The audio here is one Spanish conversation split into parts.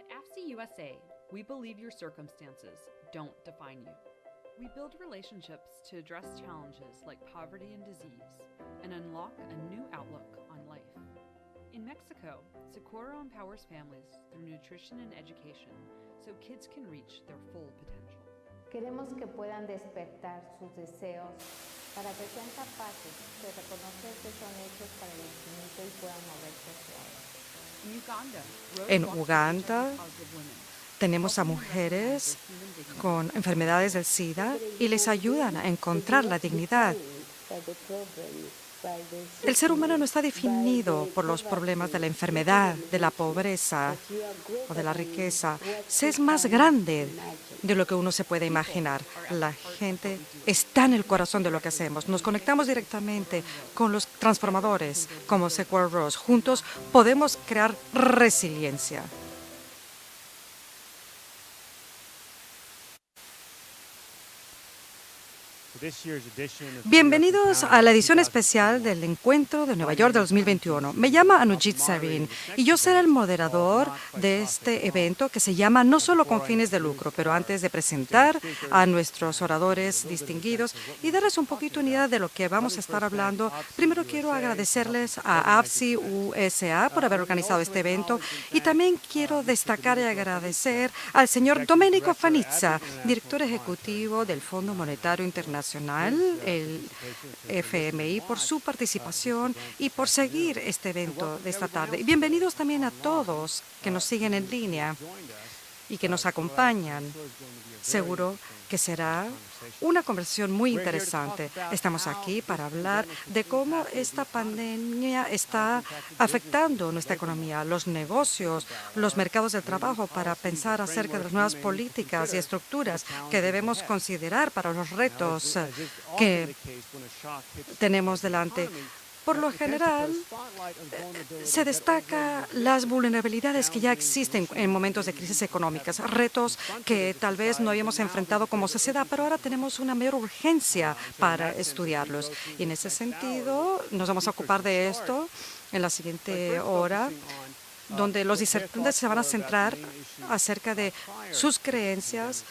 At AFSI USA, we believe your circumstances don't define you. We build relationships to address challenges like poverty and disease and unlock a new outlook on life. In Mexico, Socorro empowers families through nutrition and education so kids can reach their full potential. Queremos que puedan despertar sus deseos para que sean capaces de reconocer que son hechos para el infinito y puedan moverse hacia él. En Uganda tenemos a mujeres con enfermedades del SIDA y les ayudan a encontrar la dignidad. El ser humano no está definido por los problemas de la enfermedad, de la pobreza o de la riqueza. Es más grande de lo que uno se puede imaginar. La gente está en el corazón de lo que hacemos. Nos conectamos directamente con los transformadores como Socorro Rose. Juntos podemos crear resiliencia. Bienvenidos a la edición especial del Encuentro de Nueva York de 2021. Me llamo Anujit Sarin y yo seré el moderador de este evento que se llama No Solo con Fines de Lucro. Pero antes de presentar a nuestros oradores distinguidos y darles un poquito una idea de lo que vamos a estar hablando, primero quiero agradecerles a AFSI USA por haber organizado este evento y también quiero destacar y agradecer al señor Domenico Fanizza, director ejecutivo del Fondo Monetario Internacional, el FMI, por su participación y por seguir este evento de esta tarde. Y bienvenidos también a todos que nos siguen en línea y que nos acompañan. Seguro que será una conversación muy interesante. Estamos aquí para hablar de cómo esta pandemia está afectando nuestra economía, los negocios, los mercados de trabajo, para pensar acerca de las nuevas políticas y estructuras que debemos considerar para los retos que tenemos delante. Por lo general, se destaca las vulnerabilidades que ya existen en momentos de crisis económicas, retos que tal vez no habíamos enfrentado como sociedad, pero ahora tenemos una mayor urgencia para estudiarlos. Y en ese sentido, nos vamos a ocupar de esto en la siguiente hora, donde los disertantes se van a centrar acerca de sus creencias,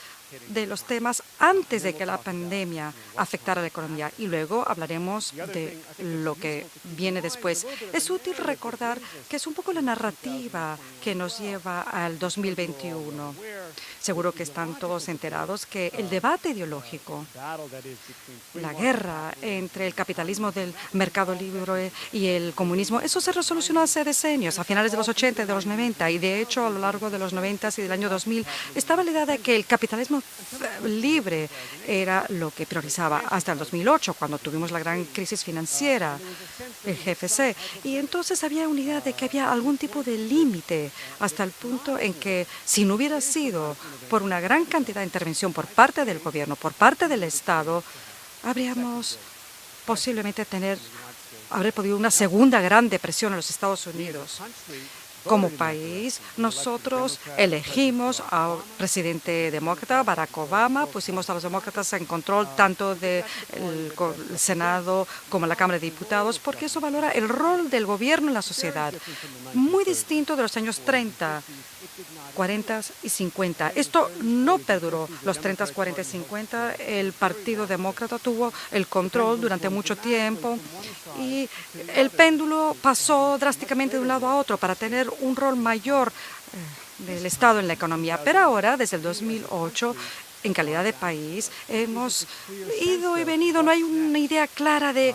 de los temas antes de que la pandemia afectara la economía, y luego hablaremos de lo que viene después. Es útil recordar que es un poco la narrativa que nos lleva al 2021. Seguro que están todos enterados que el debate ideológico, la guerra entre el capitalismo del mercado libre y el comunismo, eso se resolucionó hace decenios, a finales de los 80 y de los 90, y de hecho a lo largo de los 90 y del año 2000 estaba la idea de que el capitalismo libre era lo que priorizaba hasta el 2008, cuando tuvimos la gran crisis financiera, el GFC. Y entonces había una idea de que había algún tipo de límite, hasta el punto en que si no hubiera sido por una gran cantidad de intervención por parte del gobierno, por parte del Estado, habríamos posiblemente haber podido una segunda gran depresión en los Estados Unidos. Como país, nosotros elegimos a un presidente demócrata, Barack Obama, pusimos a los demócratas en control tanto del Senado como la Cámara de Diputados, porque eso valora el rol del gobierno en la sociedad, muy distinto de los años 30, 40 y 50. Esto no perduró los 30, 40 y 50. El Partido Demócrata tuvo el control durante mucho tiempo y el péndulo pasó drásticamente de un lado a otro para tener un rol mayor del Estado en la economía. Pero ahora, desde el 2008, en calidad de país, hemos ido y venido, no hay una idea clara de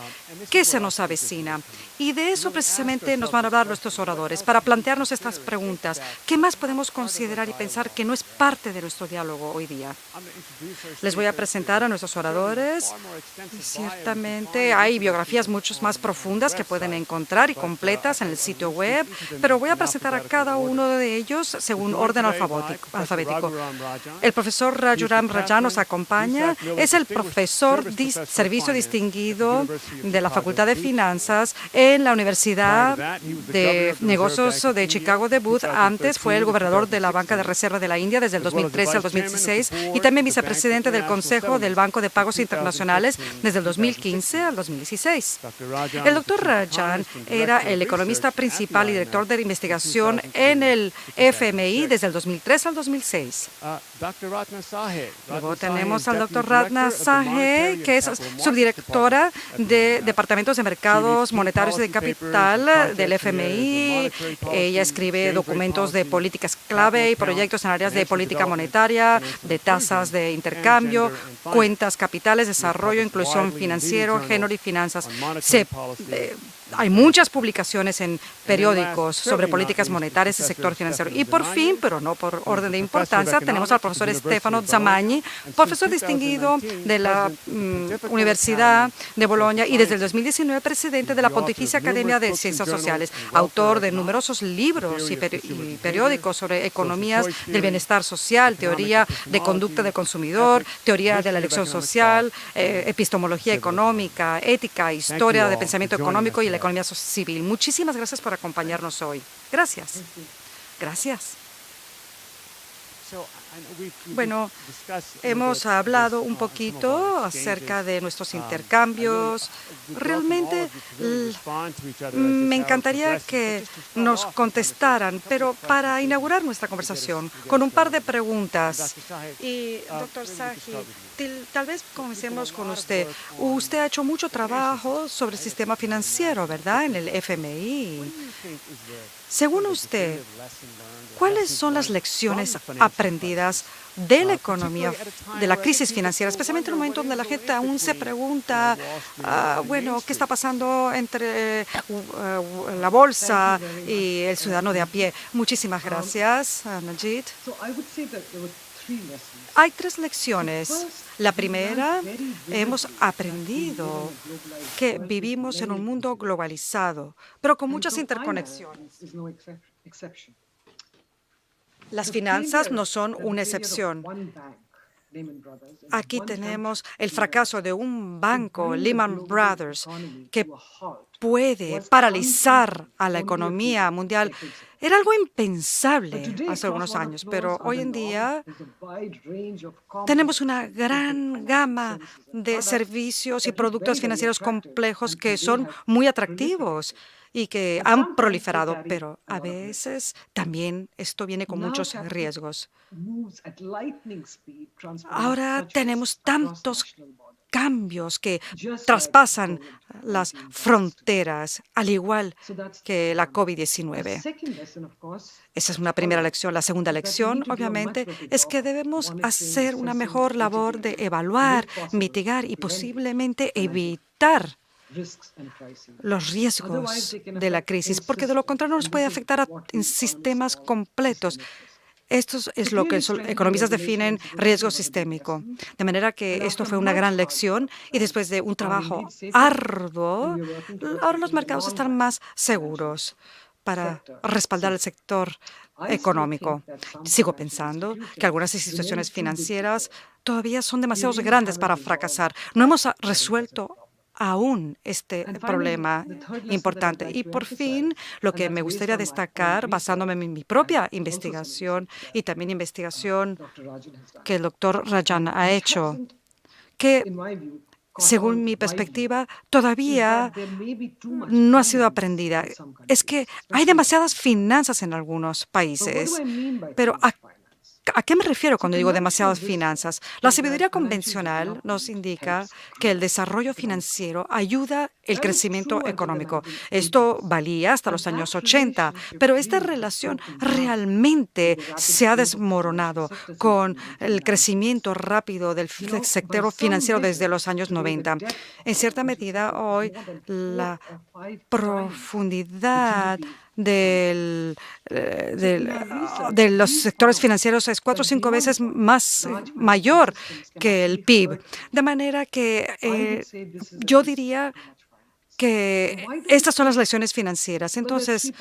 qué se nos avecina. Y de eso precisamente nos van a hablar nuestros oradores, para plantearnos estas preguntas. ¿Qué más podemos considerar y pensar que no es parte de nuestro diálogo hoy día? Les voy a presentar a nuestros oradores. Ciertamente hay biografías mucho más profundas que pueden encontrar y completas en el sitio web, pero voy a presentar a cada uno de ellos según orden alfabético. El profesor Raju Ram Rajan nos acompaña. Es el profesor de servicio distinguido de la Facultad de Finanzas en la Universidad de Negocios de Chicago de Booth. Antes fue el gobernador de la Banca de Reserva de la India desde el 2013 al 2016 y también vicepresidente del Consejo del Banco de Pagos Internacionales desde el 2015 al 2016. El doctor Rajan era el economista principal y director de investigación en el FMI desde el 2003 al 2006. Luego tenemos al doctor Ratna Sahe, que es subdirectora de Departamentos de Mercados Monetarios y de Capital del FMI. Ella escribe documentos de políticas clave y proyectos en áreas de política monetaria, de tasas de intercambio, cuentas capitales, desarrollo, inclusión financiero, género y finanzas. Hay muchas publicaciones en periódicos sobre políticas monetarias y sector financiero. Y por fin, pero no por orden de importancia, tenemos al profesor Stefano Zamagni, profesor distinguido de la Universidad de Bolonia y desde el 2019 presidente de la Pontificia Academia de Ciencias Sociales, autor de numerosos libros y periódicos sobre economías del bienestar social, teoría de conducta del consumidor, teoría de la elección social, epistemología económica, ética, historia de pensamiento económico y la economía civil. Muchísimas gracias por acompañarnos hoy. Gracias. Gracias. Bueno, hemos hablado un poquito acerca de nuestros intercambios. Realmente me encantaría que nos contestaran, pero para inaugurar nuestra conversación con un par de preguntas. Y, doctor Sahi, tal vez comencemos con usted. Usted ha hecho mucho trabajo sobre el sistema financiero, ¿verdad?, en el FMI. Según usted, ¿cuáles son las lecciones aprendidas de la economía, de la crisis financiera, especialmente en un momento donde la gente aún se pregunta, bueno, ¿qué está pasando entre la bolsa y el ciudadano de a pie? Muchísimas gracias, Najid. Hay 3 lecciones. La primera, hemos aprendido que vivimos en un mundo globalizado, pero con muchas interconexiones. Las finanzas no son una excepción. Aquí tenemos el fracaso de un banco, Lehman Brothers, que puede paralizar a la economía mundial. Era algo impensable hace algunos años, pero hoy en día tenemos una gran gama de servicios y productos financieros complejos que son muy atractivos y que han proliferado, pero a veces también esto viene con muchos riesgos. Ahora tenemos tantos cambios que traspasan las fronteras, al igual que la COVID-19. Esa es una primera lección. La segunda lección, obviamente, es que debemos hacer una mejor labor de evaluar, mitigar y posiblemente evitar los riesgos de la crisis, porque de lo contrario nos puede afectar en sistemas completos. Esto es lo que los economistas definen riesgo sistémico. De manera que esto fue una gran lección y después de un trabajo arduo, ahora los mercados están más seguros para respaldar el sector económico. Sigo pensando que algunas instituciones financieras todavía son demasiado grandes para fracasar. No hemos resuelto aún este problema importante. Y por fin, lo que me gustaría destacar, basándome en mi propia investigación y también investigación que el doctor Rajan ha hecho, que según mi perspectiva, todavía no ha sido aprendida. Es que hay demasiadas finanzas en algunos países, pero ¿a qué me refiero cuando digo demasiadas finanzas? La sabiduría convencional nos indica que el desarrollo financiero ayuda el crecimiento económico. Esto valía hasta los años 80, pero esta relación realmente se ha desmoronado con el crecimiento rápido del sector financiero desde los años 90. En cierta medida, hoy la profundidad de los sectores financieros es 4 o 5 veces más mayor que el PIB. De manera que yo diría que estas son las lecciones financieras. Entonces,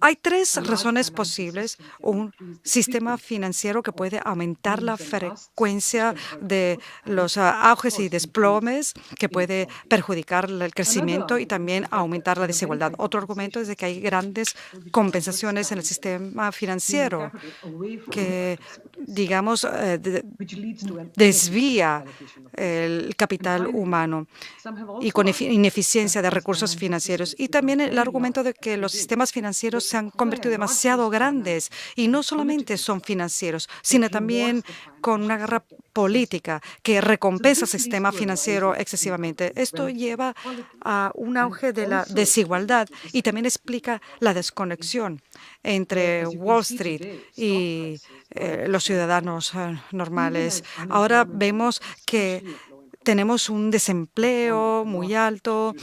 hay tres razones posibles. Un sistema financiero que puede aumentar la frecuencia de los auges y desplomes, que puede perjudicar el crecimiento y también aumentar la desigualdad. Otro argumento es de que hay grandes compensaciones en el sistema financiero que, digamos, desvía el capital humano y con ineficiencia de recursos financieros. Y también el argumento de que los sistemas financieros se han convertido demasiado grandes y no solamente son financieros, sino también con una guerra política que recompensa el sistema financiero excesivamente. Esto lleva a un auge de la desigualdad y también explica la desconexión entre Wall Street y los ciudadanos normales. Ahora vemos que tenemos un desempleo muy alto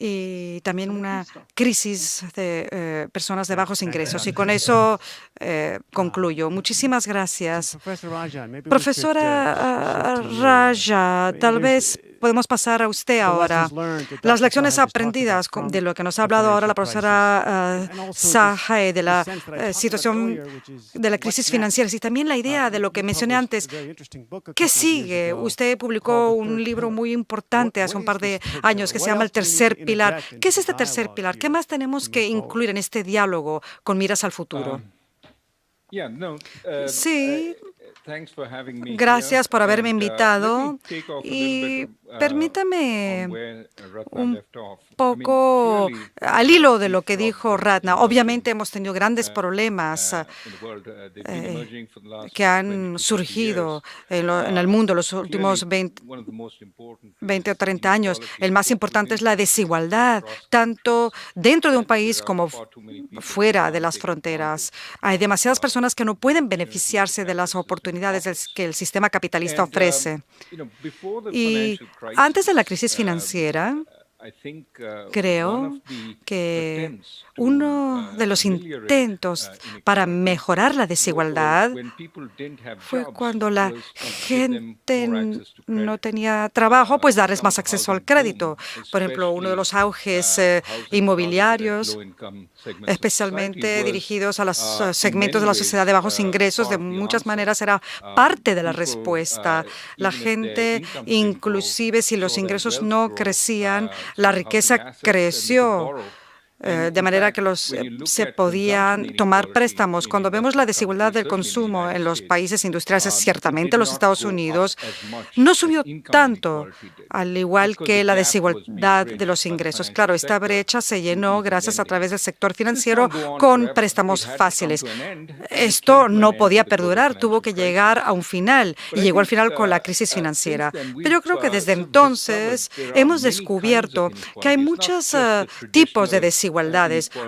y también una crisis de personas de bajos ingresos. Y con eso concluyo. Muchísimas gracias. Profesora Raja, tal vez podemos pasar a usted ahora. Las lecciones aprendidas de lo que nos ha hablado ahora la profesora Sahay, de la situación de la crisis financiera y también la idea de lo que mencioné antes. ¿Qué sigue? Usted publicó un libro muy importante hace un par de años que se llama El Tercer Pilar. ¿Qué es este tercer pilar? ¿Qué más tenemos que incluir en este diálogo con miras al futuro? Sí. Gracias por haberme invitado y permítame un poco al hilo de lo que dijo Ratna. Obviamente hemos tenido grandes problemas que han surgido en el mundo los últimos 20 o 30 años. El más importante es la desigualdad, tanto dentro de un país como fuera de las fronteras. Hay demasiadas personas que no pueden beneficiarse de las oportunidades que el sistema capitalista ofrece. Y antes de la crisis financiera, creo que uno de los intentos para mejorar la desigualdad fue cuando la gente no tenía trabajo, pues darles más acceso al crédito. Por ejemplo, uno de los auges inmobiliarios, especialmente dirigidos a los segmentos de la sociedad de bajos ingresos, de muchas maneras era parte de la respuesta. La gente, inclusive si los ingresos no crecían, la riqueza creció. De manera que se podían tomar préstamos. Cuando vemos la desigualdad del consumo en los países industriales, ciertamente los Estados Unidos no subió tanto, al igual que la desigualdad de los ingresos. Claro, esta brecha se llenó gracias a través del sector financiero con préstamos fáciles. Esto no podía perdurar, tuvo que llegar a un final y llegó al final con la crisis financiera. Pero yo creo que desde entonces hemos descubierto que hay muchos tipos de desigualdades,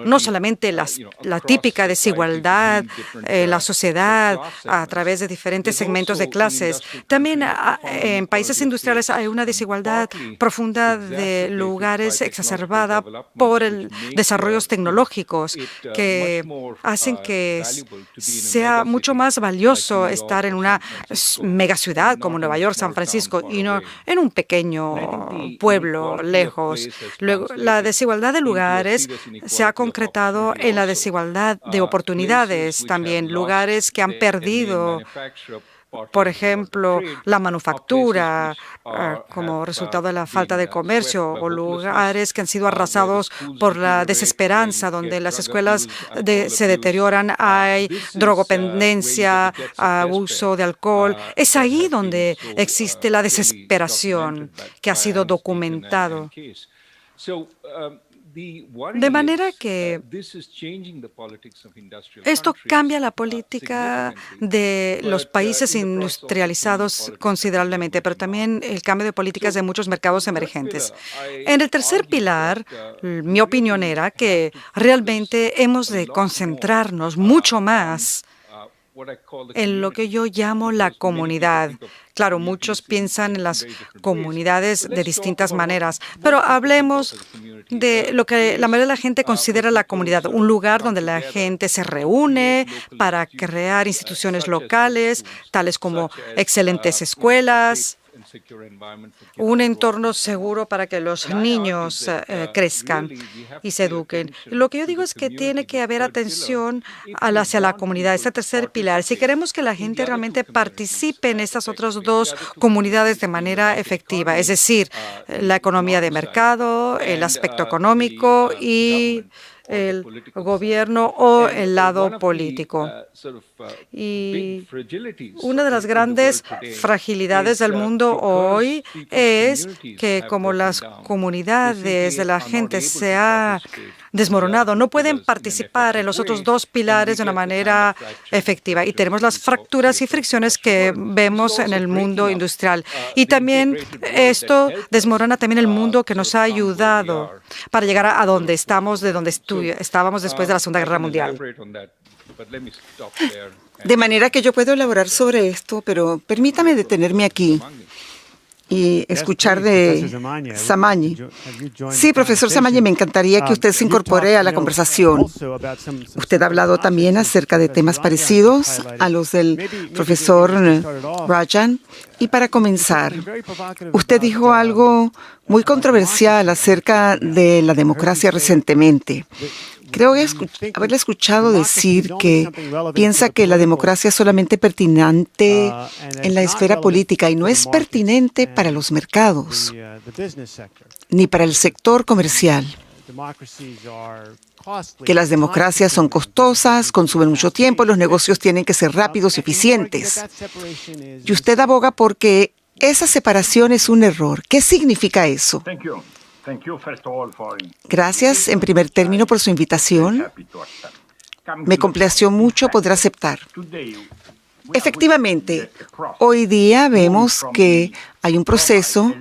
no solamente la típica desigualdad en la sociedad a través de diferentes segmentos de clases. También en países industriales hay una desigualdad profunda de lugares exacerbada por desarrollos tecnológicos que hacen que sea mucho más valioso estar en una megaciudad como Nueva York, San Francisco y no en un pequeño pueblo lejos. Luego, la desigualdad de lugares se ha concretado en la desigualdad de oportunidades también, lugares que han perdido, por ejemplo, la manufactura como resultado de la falta de comercio, o lugares que han sido arrasados por la desesperanza, donde las escuelas se deterioran, hay drogodependencia, abuso de alcohol. Es ahí donde existe la desesperación que ha sido documentado. De manera que esto cambia la política de los países industrializados considerablemente, pero también el cambio de políticas de muchos mercados emergentes. En el tercer pilar, mi opinión era que realmente hemos de concentrarnos mucho más en lo que yo llamo la comunidad. Claro, muchos piensan en las comunidades de distintas maneras, pero hablemos de lo que la mayoría de la gente considera la comunidad, un lugar donde la gente se reúne para crear instituciones locales, tales como excelentes escuelas, un entorno seguro para que los niños crezcan y se eduquen. Lo que yo digo es que tiene que haber atención hacia la comunidad, ese tercer pilar. Si queremos que la gente realmente participe en estas otras dos comunidades de manera efectiva, es decir, la economía de mercado, el aspecto económico y el gobierno o el lado político. Y una de las grandes fragilidades del mundo hoy es que como las comunidades de la gente se ha desmoronado, no pueden participar en los otros dos pilares de una manera efectiva. Y tenemos las fracturas y fricciones que vemos en el mundo industrial. Y también esto desmorona también el mundo que nos ha ayudado para llegar a donde estamos, de donde estábamos después de la Segunda Guerra Mundial. De manera que yo puedo elaborar sobre esto, pero permítame detenerme aquí y escuchar de Samañi. Sí, profesor Samañi, me encantaría que usted se incorpore a la conversación. Usted ha hablado también acerca de temas parecidos a los del profesor Rajan. Y para comenzar, usted dijo algo muy controversial acerca de la democracia recientemente. Creo haberle escuchado decir que piensa que la democracia es solamente pertinente en la esfera política y no es pertinente para los mercados, ni para el sector comercial. Que las democracias son costosas, consumen mucho tiempo, los negocios tienen que ser rápidos y eficientes. Y usted aboga porque esa separación es un error. ¿Qué significa eso? Gracias, en primer término, por su invitación. Me complació mucho poder aceptar. Efectivamente, hoy día vemos que hay un proceso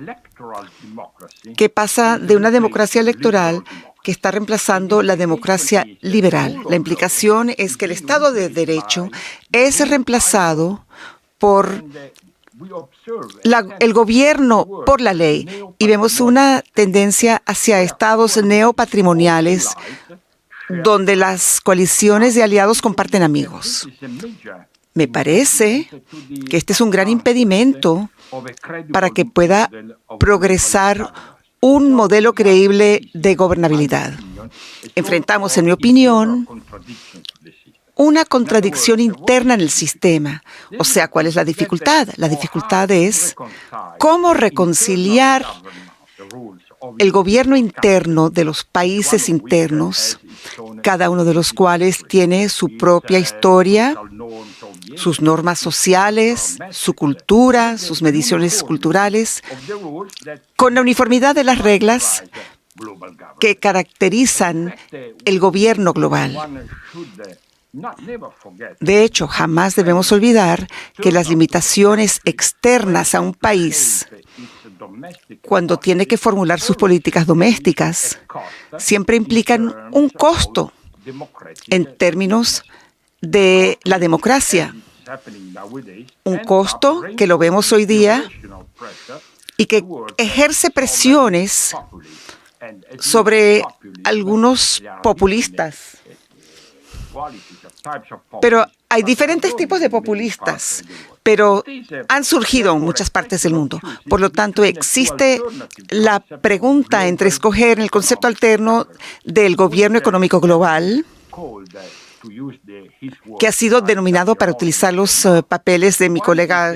que pasa de una democracia electoral que está reemplazando la democracia liberal. La implicación es que el Estado de Derecho es reemplazado por el gobierno por la ley, y vemos una tendencia hacia estados neopatrimoniales donde las coaliciones de aliados comparten amigos. Me parece que este es un gran impedimento para que pueda progresar un modelo creíble de gobernabilidad. Enfrentamos, en mi opinión, una contradicción interna en el sistema. O sea, ¿cuál es la dificultad? La dificultad es cómo reconciliar el gobierno interno de los países internos, cada uno de los cuales tiene su propia historia, sus normas sociales, su cultura, sus mediciones culturales, con la uniformidad de las reglas que caracterizan el gobierno global. De hecho, jamás debemos olvidar que las limitaciones externas a un país, cuando tiene que formular sus políticas domésticas, siempre implican un costo en términos de la democracia. Un costo que lo vemos hoy día y que ejerce presiones sobre algunos populistas. Pero hay diferentes tipos de populistas, pero han surgido en muchas partes del mundo. Por lo tanto, existe la pregunta entre escoger el concepto alterno del gobierno económico global, que ha sido denominado, para utilizar los papeles de mi colega,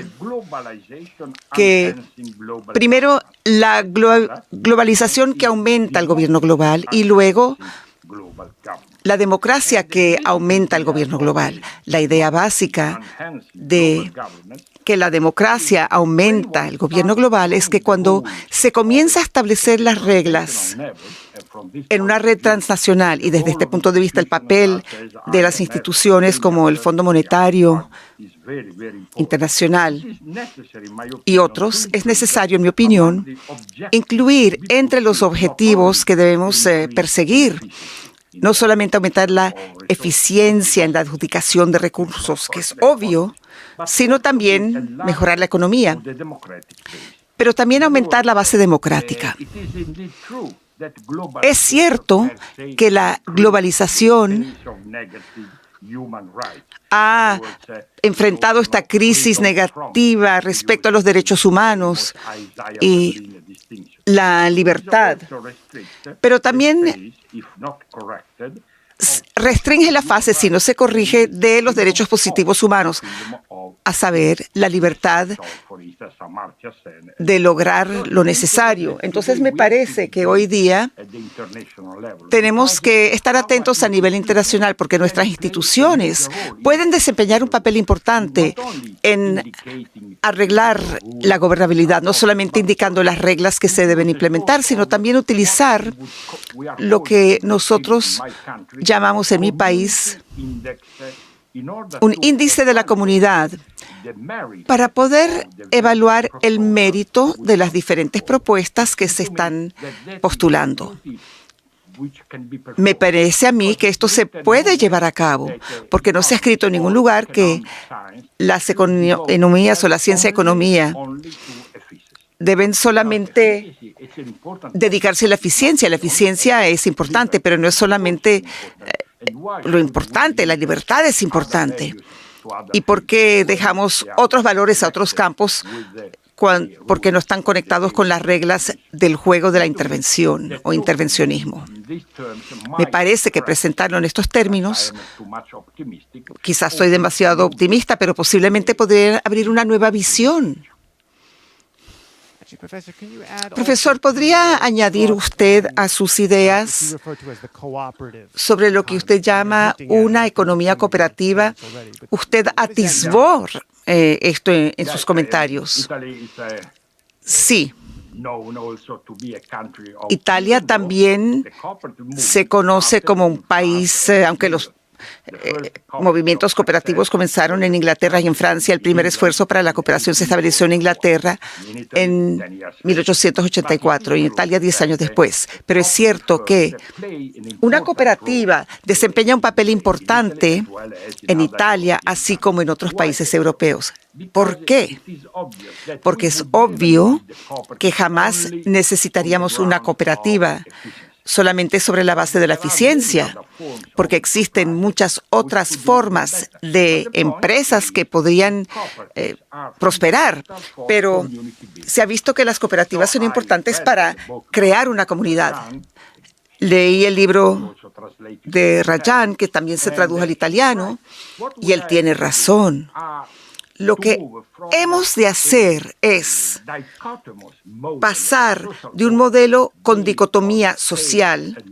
que primero la globalización que aumenta el gobierno global y luego la democracia que aumenta el gobierno global. La idea básica de que la democracia aumenta el gobierno global es que cuando se comienza a establecer las reglas en una red transnacional, y desde este punto de vista el papel de las instituciones como el Fondo Monetario Internacional y otros, es necesario, en mi opinión, incluir entre los objetivos que debemos perseguir no solamente aumentar la eficiencia en la adjudicación de recursos, que es obvio, sino también mejorar la economía, pero también aumentar la base democrática. Es cierto que la globalización ha enfrentado esta crisis negativa respecto a los derechos humanos y la libertad, pero también restringe la fase, si no se corrige, de los derechos positivos humanos, a saber, la libertad de lograr lo necesario. Entonces, me parece que hoy día tenemos que estar atentos a nivel internacional porque nuestras instituciones pueden desempeñar un papel importante en arreglar la gobernabilidad, no solamente indicando las reglas que se deben implementar, sino también utilizar lo que nosotros llamamos en mi país un índice de la comunidad para poder evaluar el mérito de las diferentes propuestas que se están postulando. Me parece a mí que esto se puede llevar a cabo, porque no se ha escrito en ningún lugar que las economías o la ciencia economía deben solamente dedicarse a la eficiencia. La eficiencia es importante, pero no es solamente lo importante, la libertad es importante. ¿Y por qué dejamos otros valores a otros campos? Porque no están conectados con las reglas del juego de la intervención o intervencionismo. Me parece que presentarlo en estos términos, quizás soy demasiado optimista, pero posiblemente podría abrir una nueva visión. Profesor, ¿podría añadir usted a sus ideas sobre lo que usted llama una economía cooperativa? Usted atisbó esto en sus comentarios. Sí. Italia también se conoce como un país, aunque los movimientos cooperativos comenzaron en Inglaterra y en Francia. El primer esfuerzo para la cooperación se estableció en Inglaterra en 1884 y en Italia 10 años después. Pero es cierto que una cooperativa desempeña un papel importante en Italia, así como en otros países europeos. ¿Por qué? Porque es obvio que jamás necesitaríamos una cooperativa solamente sobre la base de la eficiencia, porque existen muchas otras formas de empresas que podrían prosperar, pero se ha visto que las cooperativas son importantes para crear una comunidad. Leí el libro de Rajan, que también se tradujo al italiano, y él tiene razón. Lo que hemos de hacer es pasar de un modelo con dicotomía social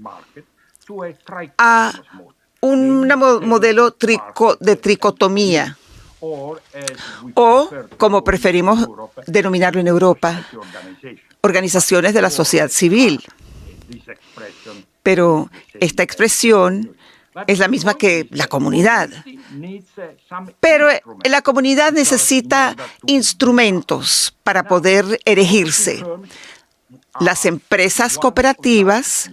a un modelo de tricotomía, o, como preferimos denominarlo en Europa, organizaciones de la sociedad civil. Pero esta expresión es la misma que la comunidad. Pero la comunidad necesita instrumentos para poder erigirse. Las empresas cooperativas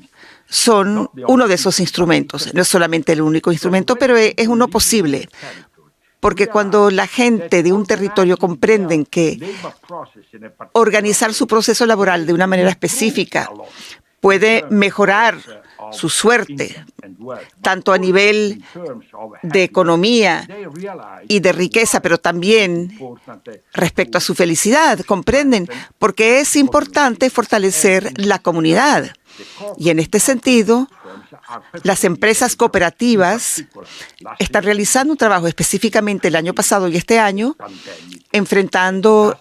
son uno de esos instrumentos. No es solamente el único instrumento, pero es uno posible. Porque cuando la gente de un territorio comprenden que organizar su proceso laboral de una manera específica puede mejorar su suerte, tanto a nivel de economía y de riqueza, pero también respecto a su felicidad, comprenden, porque es importante fortalecer la comunidad. Y en este sentido, las empresas cooperativas están realizando un trabajo específicamente el año pasado y este año, enfrentando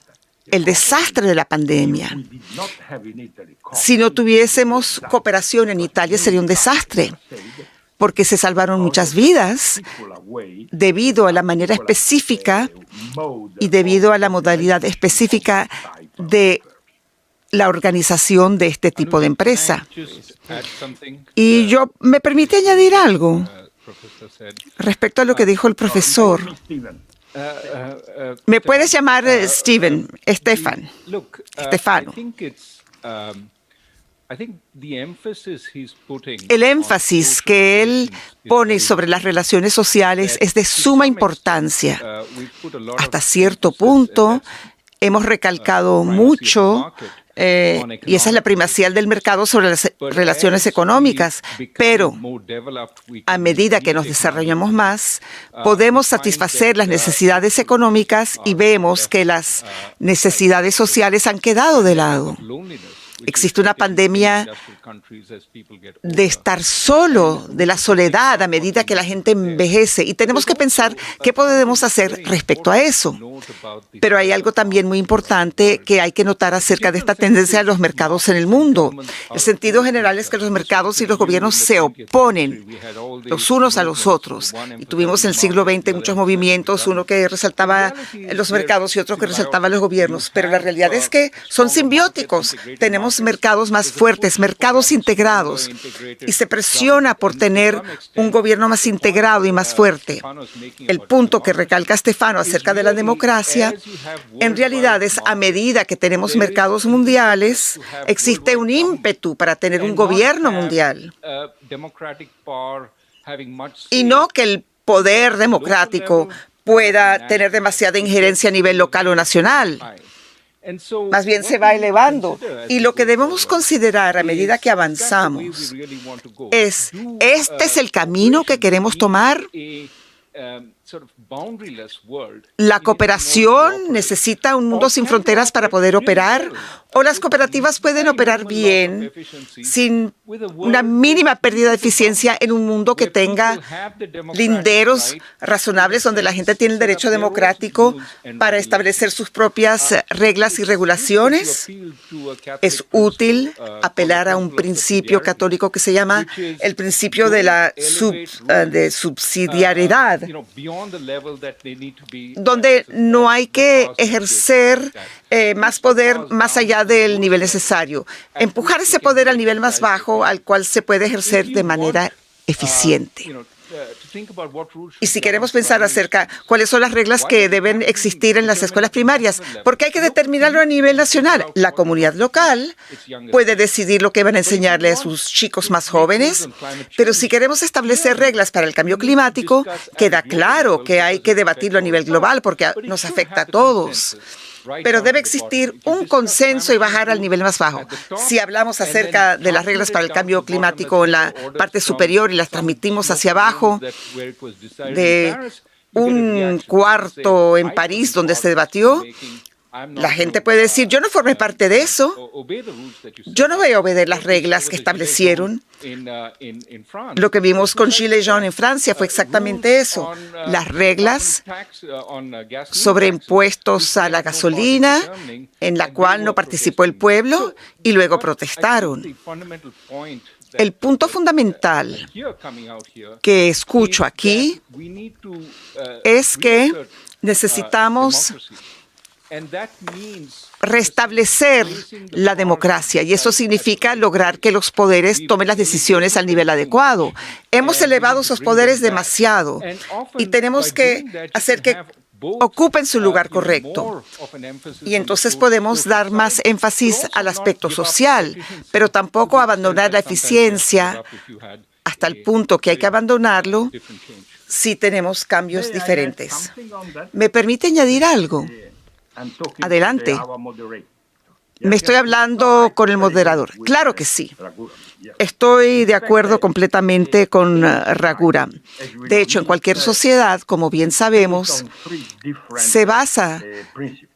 el desastre de la pandemia. Si no tuviésemos cooperación en Italia, sería un desastre, porque se salvaron muchas vidas debido a la manera específica y debido a la modalidad específica de la organización de este tipo de empresa. Y yo me permite añadir algo respecto a lo que dijo el profesor. Me puedes llamar Stefano. El énfasis que él pone sobre las relaciones sociales es de suma importancia. Hasta cierto punto, hemos recalcado mucho y esa es la primacía del mercado sobre las relaciones económicas. Pero a medida que nos desarrollamos más, podemos satisfacer las necesidades económicas y vemos que las necesidades sociales han quedado de lado. Existe una pandemia de estar solo, de la soledad a medida que la gente envejece, y tenemos que pensar qué podemos hacer respecto a eso. Pero hay algo también muy importante que hay que notar acerca de esta tendencia de los mercados en el mundo. El sentido general es que los mercados y los gobiernos se oponen los unos a los otros. Y tuvimos en el siglo XX muchos movimientos, uno que resaltaba los mercados y otro que resaltaba los gobiernos. Pero la realidad es que son simbióticos. Tenemos mercados más fuertes, mercados integrados, y se presiona por tener un gobierno más integrado y más fuerte. El punto que recalca Stefano acerca de la democracia, en realidad es a medida que tenemos mercados mundiales, existe un ímpetu para tener un gobierno mundial. Y no que el poder democrático pueda tener demasiada injerencia a nivel local o nacional. Más bien se va elevando. Y lo que debemos considerar a medida que avanzamos es, ¿este es el camino que queremos tomar? ¿La cooperación necesita un mundo sin fronteras para poder operar? ¿O las cooperativas pueden operar bien sin una mínima pérdida de eficiencia en un mundo que tenga linderos razonables donde la gente tiene el derecho democrático para establecer sus propias reglas y regulaciones? Es útil apelar a un principio católico que se llama el principio de la subsidiariedad, donde no hay que ejercer más poder más allá del nivel necesario. Empujar ese poder al nivel más bajo al cual se puede ejercer de manera eficiente. Y si queremos pensar acerca de cuáles son las reglas que deben existir en las escuelas primarias, porque hay que determinarlo a nivel nacional. La comunidad local puede decidir lo que van a enseñarle a sus chicos más jóvenes, pero si queremos establecer reglas para el cambio climático, queda claro que hay que debatirlo a nivel global porque nos afecta a todos. Pero debe existir un consenso y bajar al nivel más bajo. Si hablamos acerca de las reglas para el cambio climático en la parte superior y las transmitimos hacia abajo, de un cuarto en París donde se debatió, la gente puede decir, yo no formé parte de eso. Yo no voy a obedecer las reglas que establecieron. Lo que vimos con Gilets jaunes en Francia fue exactamente eso. Las reglas sobre impuestos a la gasolina, en la cual no participó el pueblo, y luego protestaron. El punto fundamental que escucho aquí es que necesitamos restablecer la democracia, y eso significa lograr que los poderes tomen las decisiones al nivel adecuado. Hemos elevado esos poderes demasiado y tenemos que hacer que ocupen su lugar correcto. Y entonces podemos dar más énfasis al aspecto social, pero tampoco abandonar la eficiencia hasta el punto que hay que abandonarlo si tenemos cambios diferentes. ¿Me permite añadir algo? Adelante. Me estoy hablando con el moderador. Claro que sí. Estoy de acuerdo completamente con Ragura. De hecho, en cualquier sociedad, como bien sabemos, se basa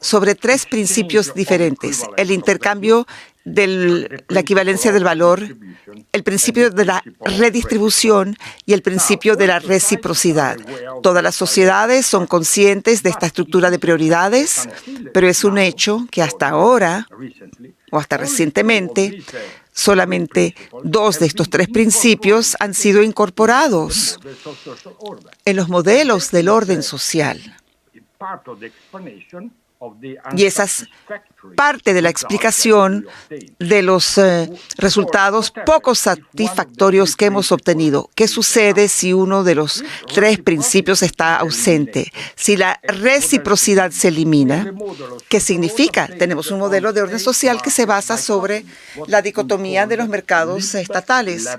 sobre 3 principios diferentes: el intercambio de la equivalencia del valor, el principio de la redistribución y el principio de la reciprocidad. Todas las sociedades son conscientes de esta estructura de prioridades, pero es un hecho que hasta ahora, o hasta recientemente, solamente 2 de estos 3 principios han sido incorporados en los modelos del orden social. Y esa es parte de la explicación de los resultados poco satisfactorios que hemos obtenido. ¿Qué sucede si uno de los 3 principios está ausente? Si la reciprocidad se elimina, ¿qué significa? Tenemos un modelo de orden social que se basa sobre la dicotomía de los mercados estatales,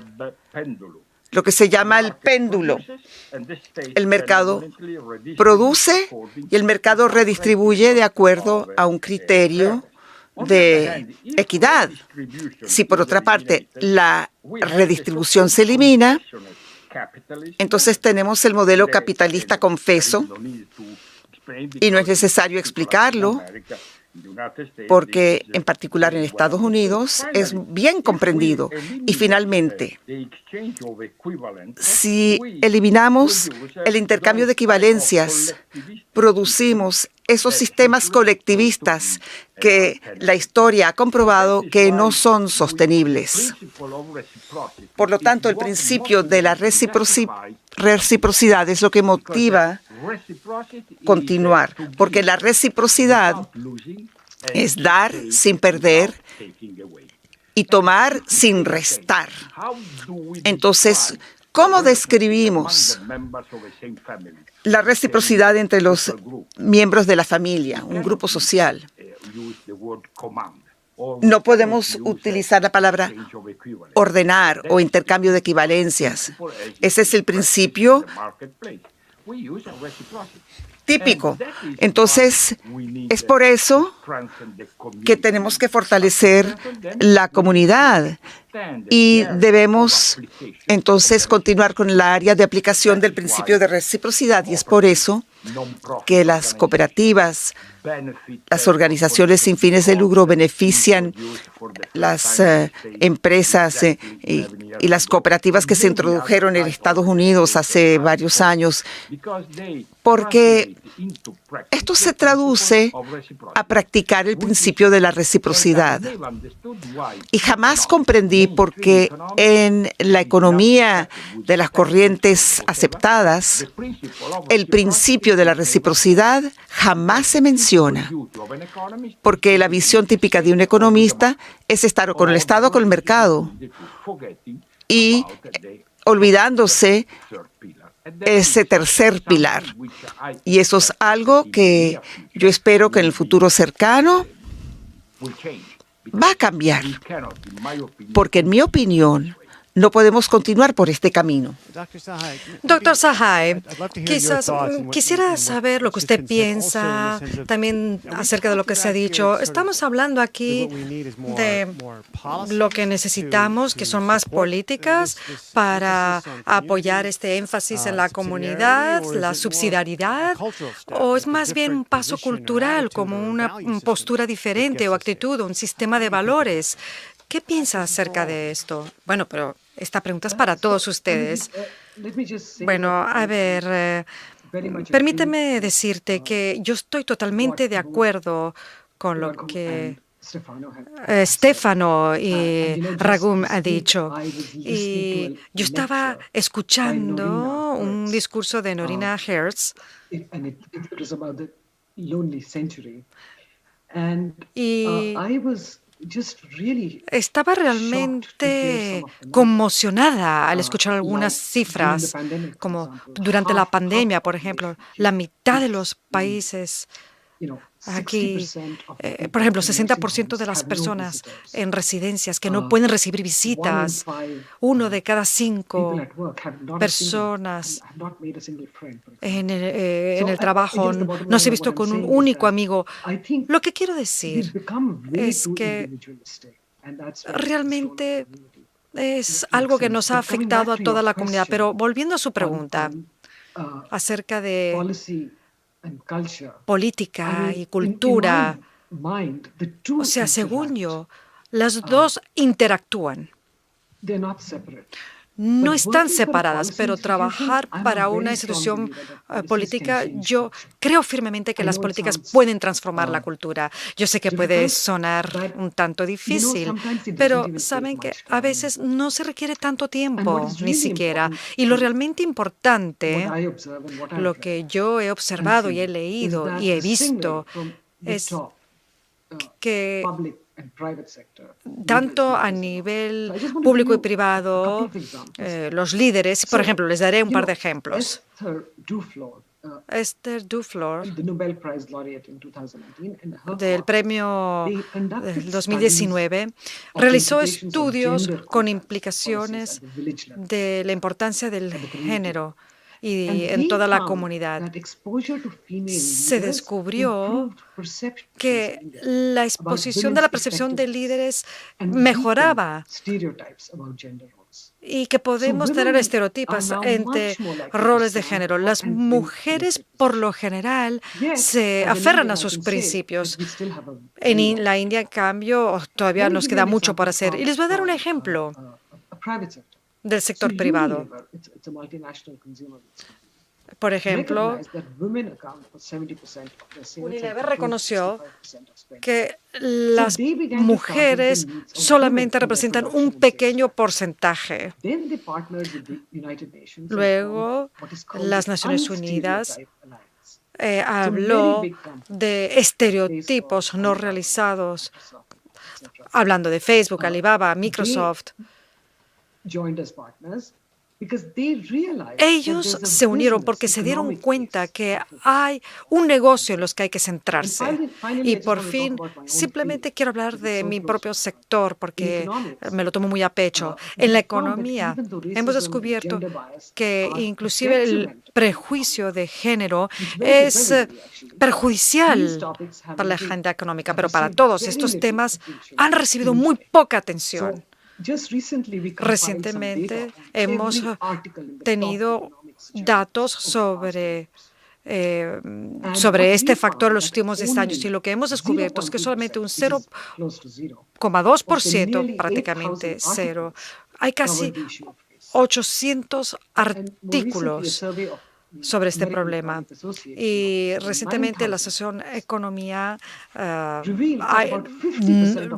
lo que se llama el péndulo. El mercado produce y el mercado redistribuye de acuerdo a un criterio de equidad. Si por otra parte la redistribución se elimina, entonces tenemos el modelo capitalista confeso, y no es necesario explicarlo, porque en particular en Estados Unidos es bien comprendido. Y finalmente, si eliminamos el intercambio de equivalencias, producimos esos sistemas colectivistas que la historia ha comprobado que no son sostenibles. Por lo tanto, el principio de la reciprocidad es lo que motiva continuar, porque la reciprocidad es dar sin perder y tomar sin restar. Entonces, ¿cómo describimos la reciprocidad entre los miembros de la familia, un grupo social? No podemos utilizar la palabra ordenar o intercambio de equivalencias. Ese es el principio típico. Entonces, es por eso que tenemos que fortalecer la comunidad y debemos entonces continuar con el área de aplicación del principio de reciprocidad. Y es por eso que las cooperativas, las organizaciones sin fines de lucro benefician las empresas y las cooperativas que se introdujeron en Estados Unidos hace varios años, porque esto se traduce a practicar el principio de la reciprocidad. Y jamás comprendí por qué en la economía de las corrientes aceptadas, el principio de la reciprocidad jamás se menciona, porque la visión típica de un economista es estar con el Estado o con el mercado y olvidándose ese tercer pilar. Y eso es algo que yo espero que en el futuro cercano va a cambiar, porque en mi opinión no podemos continuar por este camino. Doctor Sahai, quizás quisiera saber lo que usted piensa también acerca de lo que se ha dicho. Estamos hablando aquí de lo que necesitamos, que son más políticas para apoyar este énfasis en la comunidad, la subsidiariedad, o es más bien un paso cultural, como una postura diferente o actitud, un sistema de valores. ¿Qué piensa acerca de esto? Bueno, pero esta pregunta es para todos ustedes. Bueno, a ver, permíteme decirte que yo estoy totalmente de acuerdo con lo que Stefano y Ragum ha dicho. Y yo estaba escuchando un discurso de Norina Hertz y estaba realmente conmocionada al escuchar algunas cifras, como durante la pandemia, por ejemplo, la mitad de los países aquí, por ejemplo, 60% de las personas en residencias que no pueden recibir visitas, 1 de cada 5 personas en el trabajo no se ha visto con un único amigo. Lo que quiero decir es que realmente es algo que nos ha afectado a toda la comunidad. Pero volviendo a su pregunta acerca de política y cultura, o sea, según yo, las dos interactúan. No están separadas, pero trabajar para una institución política, yo creo firmemente que las políticas pueden transformar la cultura. Yo sé que puede sonar un tanto difícil, pero saben que a veces no se requiere tanto tiempo, ni siquiera. Y lo realmente importante, lo que yo he observado y he leído y he visto, es que tanto a nivel público y privado, los líderes, por ejemplo, les daré un par de ejemplos. Esther Duflo, del premio del 2019, realizó estudios con implicaciones de la importancia del género y en toda la comunidad. Se descubrió que la exposición de la percepción de líderes mejoraba y que podemos tener estereotipos entre roles de género. Las mujeres, por lo general, se aferran a sus principios. En la India, en cambio, todavía nos queda mucho por hacer. Y les voy a dar un ejemplo del sector privado. Por ejemplo, Unilever reconoció que las mujeres solamente representan un pequeño porcentaje. Luego, las Naciones Unidas habló de estereotipos no realizados, hablando de Facebook, Alibaba, Microsoft. Ellos se unieron porque se dieron cuenta que hay un negocio en los que hay que centrarse. Y por fin, simplemente quiero hablar de mi propio sector porque me lo tomo muy a pecho. En la economía hemos descubierto que inclusive el prejuicio de género es perjudicial para la agenda económica, pero para todos estos temas han recibido muy poca atención. Recientemente hemos tenido datos sobre este factor en los últimos 10 años y lo que hemos descubierto es que solamente un 0,2%, prácticamente cero, hay casi 800 artículos sobre este problema. Y recientemente la Asociación Economía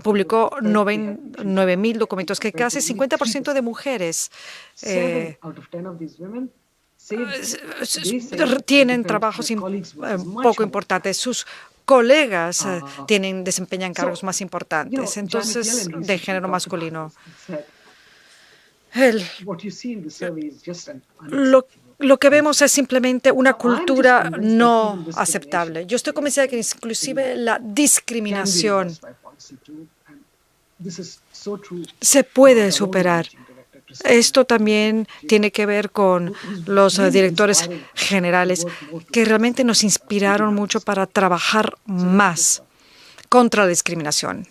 publicó 9,000 documentos que casi 50% de mujeres tienen trabajos poco importantes. Sus colegas desempeñan cargos más importantes, entonces de género masculino. Lo que vemos es simplemente una cultura no aceptable. Yo estoy convencida de que inclusive la discriminación se puede superar. Esto también tiene que ver con los directores generales que realmente nos inspiraron mucho para trabajar más contra la discriminación.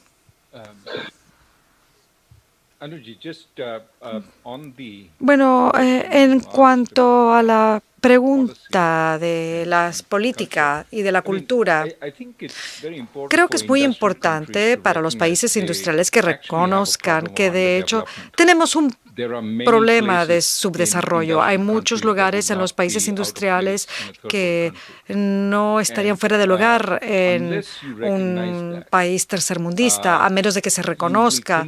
Bueno, en cuanto a la pregunta de las políticas y de la cultura, creo que es muy importante para los países industriales que reconozcan que, de hecho, tenemos un problema de subdesarrollo. Hay muchos lugares en los países industriales que no estarían fuera de lugar en un país tercermundista, a menos de que se reconozca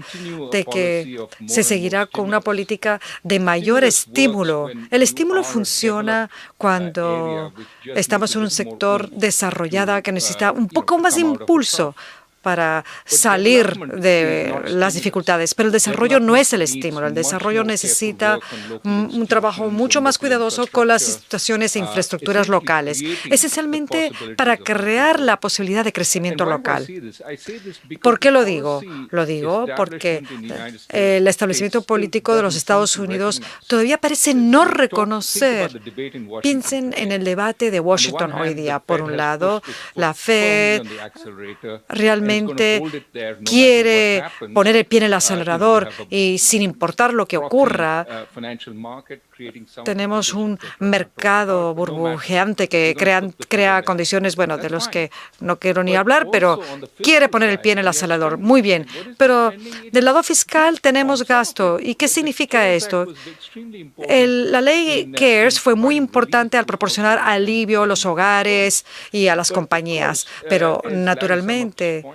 de que se seguirá con una política de mayor estímulo. El estímulo funciona cuando estamos en un sector desarrollado que necesita un poco más de impulso para salir de las dificultades. Pero el desarrollo no es el estímulo. El desarrollo necesita un trabajo mucho más cuidadoso con las instituciones e infraestructuras locales, esencialmente para crear la posibilidad de crecimiento local. ¿Por qué lo digo? Lo digo porque el establecimiento político de los Estados Unidos todavía parece no reconocer. Piensen en el debate de Washington hoy día. Por un lado, la Fed realmente quiere poner el pie en el acelerador y sin importar lo que ocurra, tenemos un mercado burbujeante que crea condiciones, bueno, de los que no quiero ni hablar, pero quiere poner el pie en el acelerador. Muy bien. Pero del lado fiscal tenemos gasto. ¿Y qué significa esto? La ley CARES fue muy importante al proporcionar alivio a los hogares y a las compañías, pero naturalmente,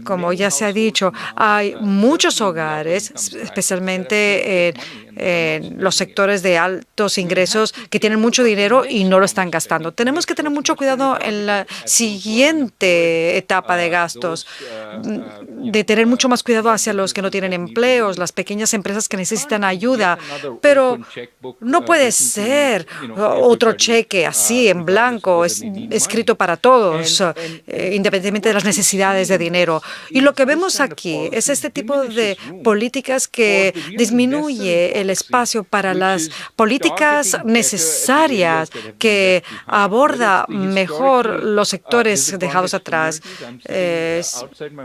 como ya se ha dicho, hay muchos hogares, especialmente en los sectores de altos ingresos, que tienen mucho dinero y no lo están gastando. Tenemos que tener mucho cuidado en la siguiente etapa de gastos. de tener mucho más cuidado hacia los que no tienen empleos, las pequeñas empresas que necesitan ayuda. Pero no puede ser otro cheque así en blanco, escrito para todos, independientemente de las necesidades de dinero. Y lo que vemos aquí es este tipo de políticas que disminuye el espacio para las políticas necesarias, que aborda mejor los sectores dejados atrás.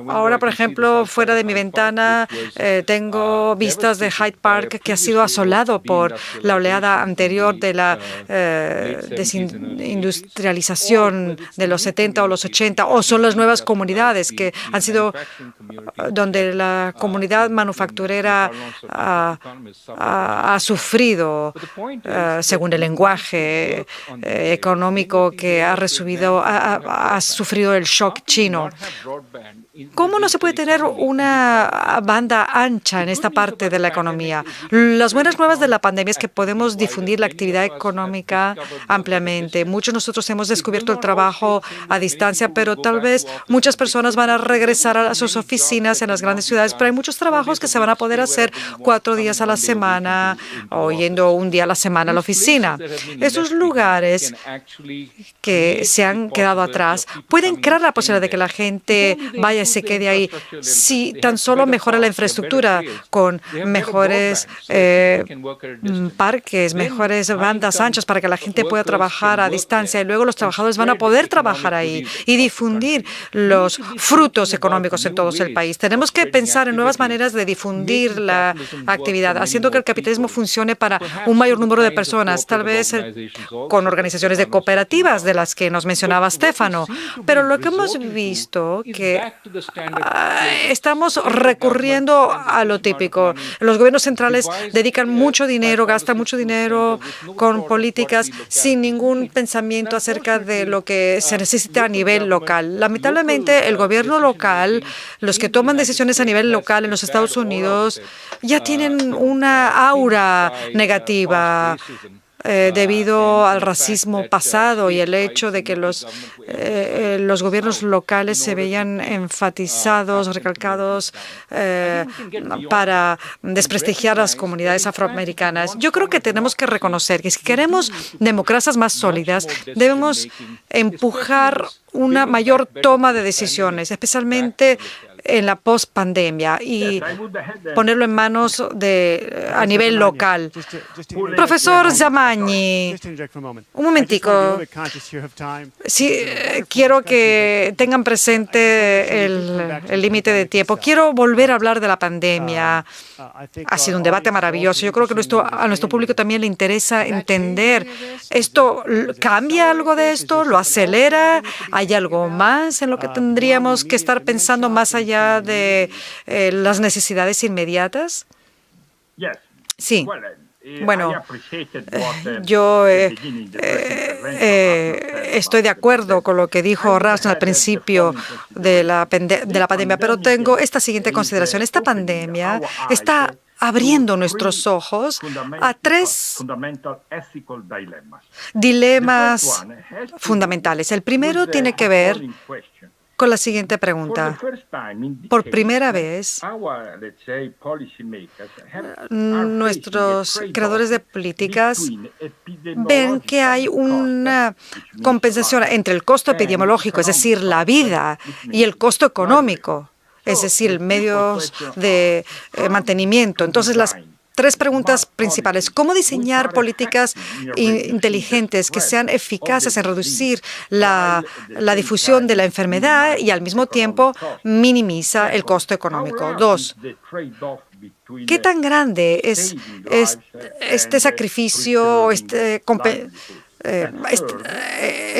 Ahora, por ejemplo, fuera de mi ventana tengo vistas de Hyde Park, que ha sido asolado por la oleada anterior de la desindustrialización de los 70 o los 80, o son las nuevas comunidades que han sido donde la comunidad manufacturera ha sufrido, según el lenguaje económico que ha sufrido el shock chino. ¿Cómo no se puede tener una banda ancha en esta parte de la economía? Las buenas nuevas de la pandemia es que podemos difundir la actividad económica ampliamente. Muchos de nosotros hemos descubierto el trabajo a distancia, pero tal vez muchas personas van a regresar a sus oficinas en las grandes ciudades, pero hay muchos trabajos que se van a poder hacer 4 días a la semana o yendo un día a la semana a la oficina. Esos lugares que se han quedado atrás pueden crear la posibilidad de que la gente vaya y se quede ahí si tan solo mejora la infraestructura con mejores parques, mejores bandas anchas para que la gente pueda trabajar a distancia, y luego los trabajadores van a poder trabajar ahí y difundir los frutos económicos en todo el país. Tenemos que pensar en nuevas maneras de difundir la actividad, haciendo que el capitalismo funcione para un mayor número de personas, tal vez con organizaciones de cooperativas de las que nos mencionaba Stefano. Pero lo que hemos visto que estamos recurriendo a lo típico. Los gobiernos centrales dedican mucho dinero, gastan mucho dinero con políticas sin ningún pensamiento acerca de lo que se necesita a nivel local. Lamentablemente, el gobierno local, los que toman decisiones a nivel local en los Estados Unidos, ya tienen una aura negativa debido al racismo pasado y el hecho de que los gobiernos locales se veían enfatizados, recalcados para desprestigiar a las comunidades afroamericanas. Yo creo que tenemos que reconocer que si queremos democracias más sólidas, debemos empujar una mayor toma de decisiones, especialmente en la post-pandemia, y ponerlo en manos a nivel local. Profesor Zamagni, un momentico. Sí, quiero que tengan presente el límite de tiempo. Quiero volver a hablar de la pandemia. Ha sido un debate maravilloso. Yo creo que a nuestro público también le interesa entender. ¿Esto cambia algo de esto? ¿Lo acelera? ¿Hay algo más en lo que tendríamos que estar pensando más allá de las necesidades inmediatas? Sí. Bueno, yo estoy de acuerdo con lo que dijo Ras al principio de la pandemia, pero tengo esta siguiente consideración. Esta pandemia está abriendo nuestros ojos a 3 dilemas fundamentales. El primero tiene que ver con la siguiente pregunta. Por primera vez, nuestros creadores de políticas ven que hay una compensación entre el costo epidemiológico, es decir, la vida, y el costo económico, es decir, medios de mantenimiento. Entonces, las 3 preguntas principales. ¿Cómo diseñar políticas inteligentes que sean eficaces en reducir la difusión de la enfermedad y al mismo tiempo minimiza el costo económico? 2. ¿Qué tan grande es este sacrificio,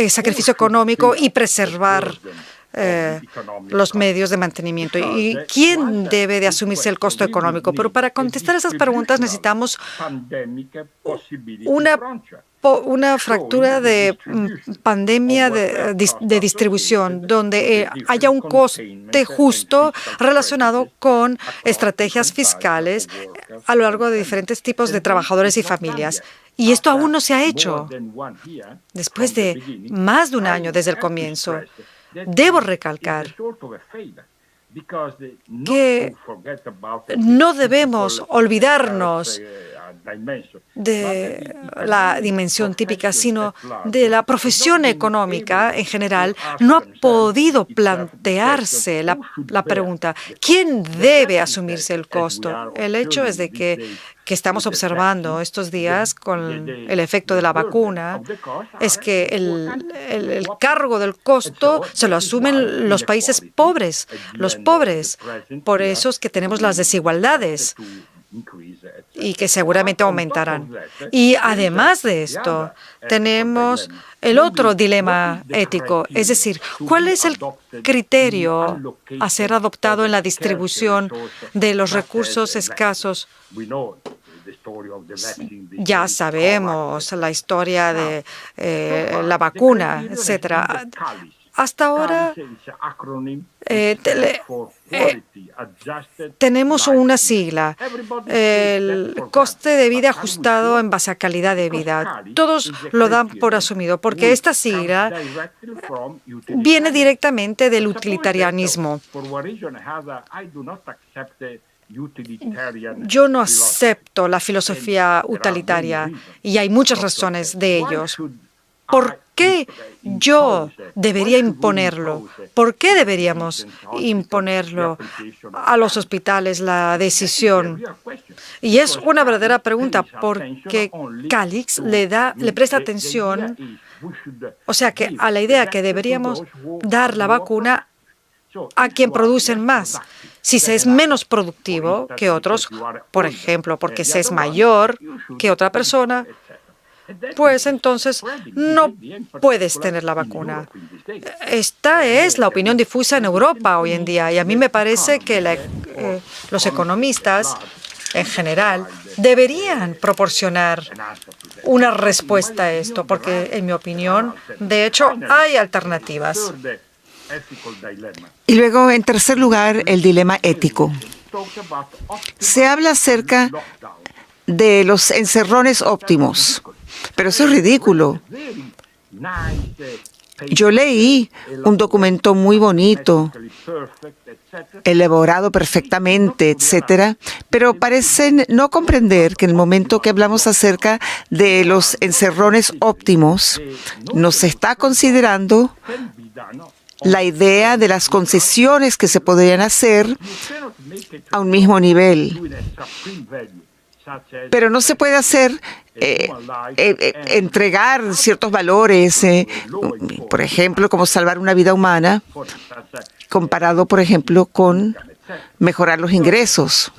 sacrificio económico y preservar los medios de mantenimiento? ¿Y quién debe de asumirse el costo económico? Pero para contestar esas preguntas necesitamos una fractura de pandemia de distribución, donde haya un coste justo relacionado con estrategias fiscales a lo largo de diferentes tipos de trabajadores y familias. Y esto aún no se ha hecho. Después de más de un año desde el comienzo, debo recalcar que no debemos olvidarnos de la dimensión típica, sino de la profesión económica en general. No ha podido plantearse la pregunta, ¿quién debe asumirse el costo? El hecho es de que estamos observando estos días con el efecto de la vacuna es que el cargo del costo se lo asumen los países pobres, los pobres. Por eso es que tenemos las desigualdades y que seguramente aumentarán. Y además de esto, tenemos el otro dilema ético, es decir, ¿cuál es el criterio a ser adoptado en la distribución de los recursos escasos? Ya sabemos la historia de la vacuna, etcétera. Hasta ahora tenemos una sigla, el coste de vida ajustado en base a calidad de vida. Todos lo dan por asumido, porque esta sigla viene directamente del utilitarianismo. Yo no acepto la filosofía utilitaria y hay muchas razones de ellos. ¿Por qué yo debería imponerlo? ¿Por qué deberíamos imponerlo a los hospitales la decisión? Y es una verdadera pregunta, porque Calix le presta atención, o sea, que a la idea que deberíamos dar la vacuna a quien producen más. Si se es menos productivo que otros, por ejemplo, porque se es mayor que otra persona, pues entonces no puedes tener la vacuna. Esta es la opinión difusa en Europa hoy en día y a mí me parece que los economistas en general deberían proporcionar una respuesta a esto, porque en mi opinión, de hecho, hay alternativas. Y luego, en tercer lugar, el dilema ético. Se habla acerca de los encerrones óptimos, pero eso es ridículo. Yo leí un documento muy bonito, elaborado perfectamente, etcétera, pero parecen no comprender que en el momento que hablamos acerca de los encerrones óptimos, nos está considerando la idea de las concesiones que se podrían hacer a un mismo nivel. Pero no se puede hacer entregar ciertos valores, por ejemplo, como salvar una vida humana, comparado, por ejemplo, con mejorar los ingresos.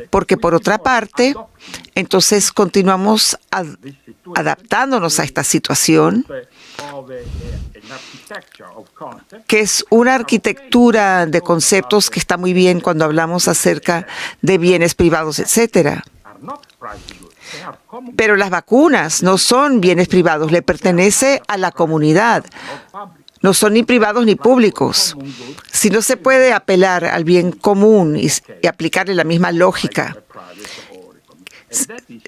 Porque, por otra parte, entonces continuamos adaptándonos a esta situación, que es una arquitectura de conceptos que está muy bien cuando hablamos acerca de bienes privados, etcétera. Pero las vacunas no son bienes privados, le pertenece a la comunidad. No son ni privados ni públicos. Si no se puede apelar al bien común y aplicarle la misma lógica,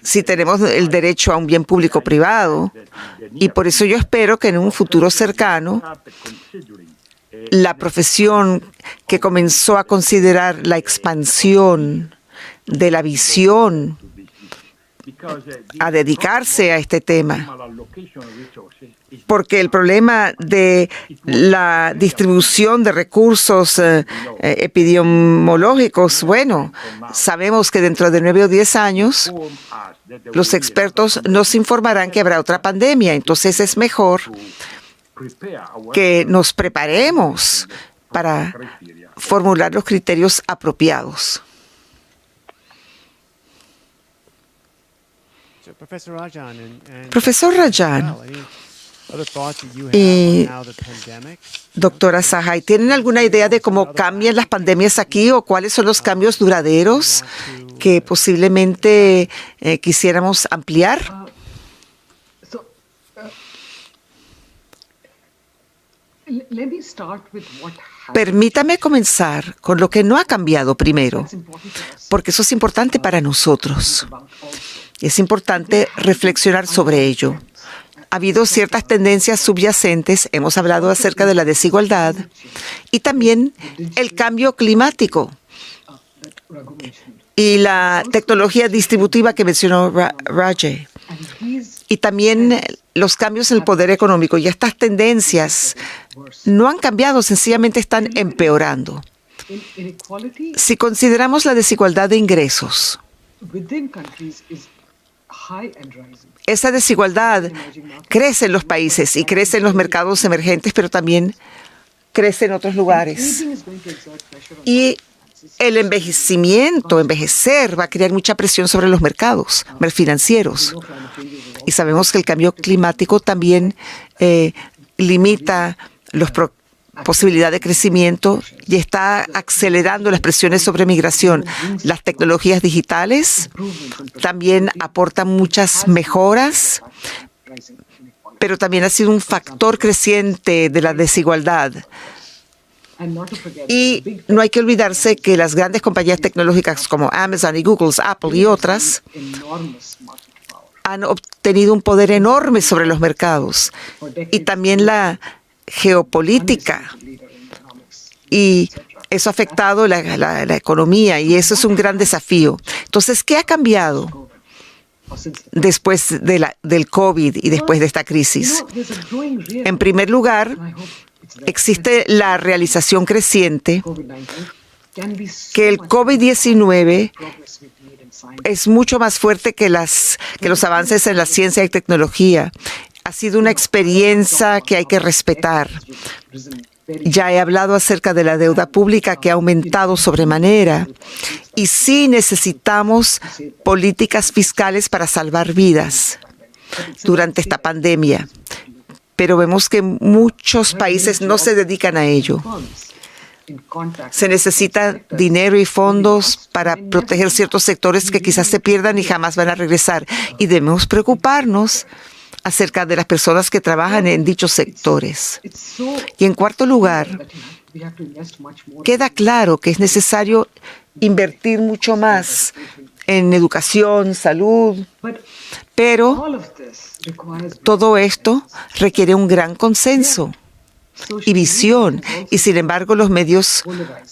si tenemos el derecho a un bien público privado, y por eso yo espero que en un futuro cercano la profesión que comenzó a considerar la expansión de la visión a dedicarse a este tema, porque el problema de la distribución de recursos epidemiológicos, bueno, sabemos que dentro de 9 o 10 años los expertos nos informarán que habrá otra pandemia, entonces es mejor que nos preparemos para formular los criterios apropiados. Profesor Rajan y doctora Sahai, ¿tienen alguna idea de cómo cambian las pandemias aquí o cuáles son los cambios duraderos que posiblemente quisiéramos ampliar? Permítame comenzar con lo que no ha cambiado primero, porque eso es importante para nosotros. Es importante reflexionar sobre ello. ha habido ciertas tendencias subyacentes. Hemos hablado acerca de la desigualdad y también el cambio climático y la tecnología distributiva que mencionó Rajay. Y también los cambios en el poder económico. Y estas tendencias no han cambiado, sencillamente están empeorando. Si consideramos la desigualdad de ingresos, esa desigualdad crece en los países y crece en los mercados emergentes, pero también crece en otros lugares. Y el envejecer va a crear mucha presión sobre los mercados financieros. Y sabemos que el cambio climático también limita las posibilidades de crecimiento y está acelerando las presiones sobre migración. Las tecnologías digitales también aportan muchas mejoras, pero también ha sido un factor creciente de la desigualdad. Y no hay que olvidarse que las grandes compañías tecnológicas como Amazon y Google, Apple y otras han obtenido un poder enorme sobre los mercados. Y también la geopolítica. Y eso ha afectado la economía y eso es un gran desafío. Entonces, ¿qué ha cambiado después del COVID y después de esta crisis? En primer lugar, existe la realización creciente que el COVID-19 es mucho más fuerte que los avances en la ciencia y tecnología. Ha sido una experiencia que hay que respetar. Ya he hablado acerca de la deuda pública que ha aumentado sobremanera. Y sí necesitamos políticas fiscales para salvar vidas durante esta pandemia. Pero vemos que muchos países no se dedican a ello. Se necesita dinero y fondos para proteger ciertos sectores que quizás se pierdan y jamás van a regresar. Y debemos preocuparnos acerca de las personas que trabajan en dichos sectores. Y en cuarto lugar, queda claro que es necesario invertir mucho más en educación, salud, pero todo esto requiere un gran consenso y visión. Y sin embargo, los medios,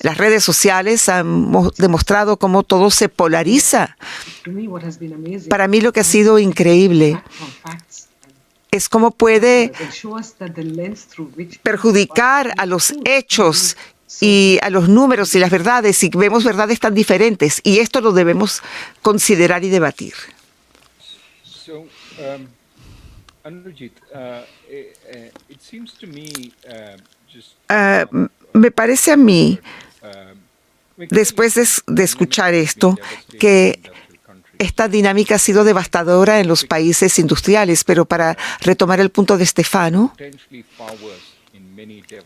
las redes sociales han demostrado cómo todo se polariza. Para mí lo que ha sido increíble es cómo puede perjudicar a los hechos y a los números y las verdades, y vemos verdades tan diferentes, y esto lo debemos considerar y debatir. Me parece a mí, después de escuchar esto, que esta dinámica ha sido devastadora en los países industriales, pero para retomar el punto de Stefano,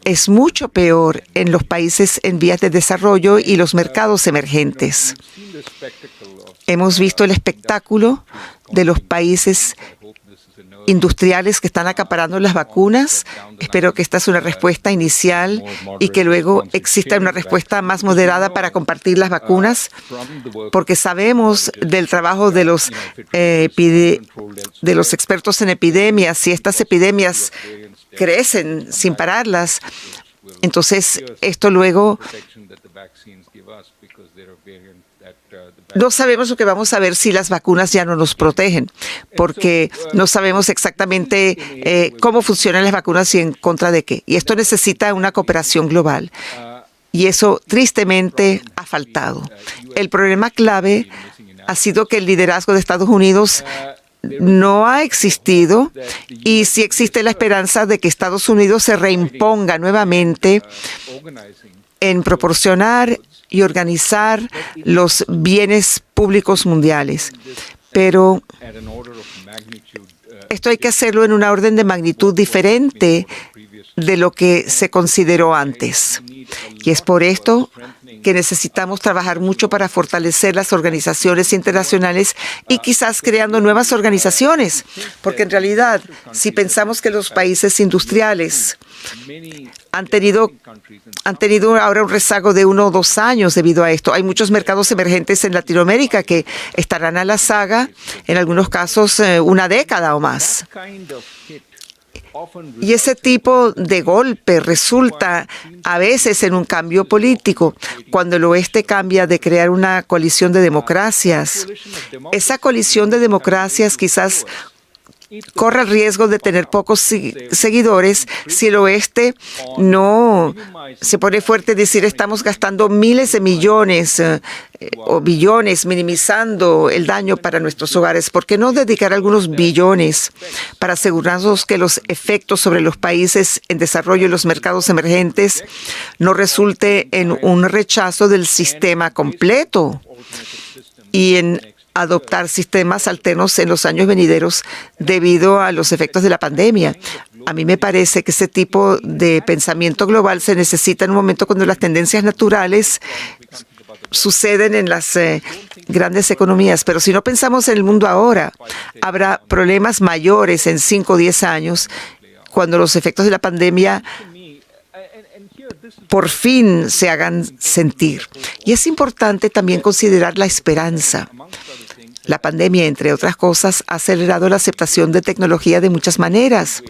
es mucho peor en los países en vías de desarrollo y los mercados emergentes. Hemos visto el espectáculo de los países industriales que están acaparando las vacunas. Espero que esta es una respuesta inicial y que luego exista una respuesta más moderada para compartir las vacunas, porque sabemos del trabajo de los expertos en epidemias. Si estas epidemias crecen sin pararlas, entonces esto luego no sabemos lo que vamos a ver si las vacunas ya no nos protegen, porque no sabemos exactamente cómo funcionan las vacunas y en contra de qué. Y esto necesita una cooperación global. Y eso tristemente ha faltado. El problema clave ha sido que el liderazgo de Estados Unidos no ha existido, y sí existe la esperanza de que Estados Unidos se reimponga nuevamente en proporcionar y organizar los bienes públicos mundiales. Pero esto hay que hacerlo en una orden de magnitud diferente de lo que se consideró antes. Y es por esto que necesitamos trabajar mucho para fortalecer las organizaciones internacionales y quizás creando nuevas organizaciones, porque en realidad, si pensamos que los países industriales han tenido ahora un rezago de 1 o 2 años debido a esto. Hay muchos mercados emergentes en Latinoamérica que estarán a la saga, en algunos casos, 1 década o más. Y ese tipo de golpe resulta a veces en un cambio político. Cuando el oeste cambia de crear una coalición de democracias, esa coalición de democracias quizás corre el riesgo de tener pocos seguidores si el oeste no se pone fuerte y decir estamos gastando miles de millones o billones minimizando el daño para nuestros hogares. ¿Por qué no dedicar algunos billones para asegurarnos que los efectos sobre los países en desarrollo y los mercados emergentes no resulte en un rechazo del sistema completo y en adoptar sistemas alternos en los años venideros debido a los efectos de la pandemia? A mí me parece que ese tipo de pensamiento global se necesita en un momento cuando las tendencias naturales suceden en las grandes economías. Pero si no pensamos en el mundo ahora, habrá problemas mayores en 5 o 10 años cuando los efectos de la pandemia por fin se hagan sentir. Y es importante también considerar la esperanza. La pandemia, entre otras cosas, ha acelerado la aceptación de tecnología de muchas maneras,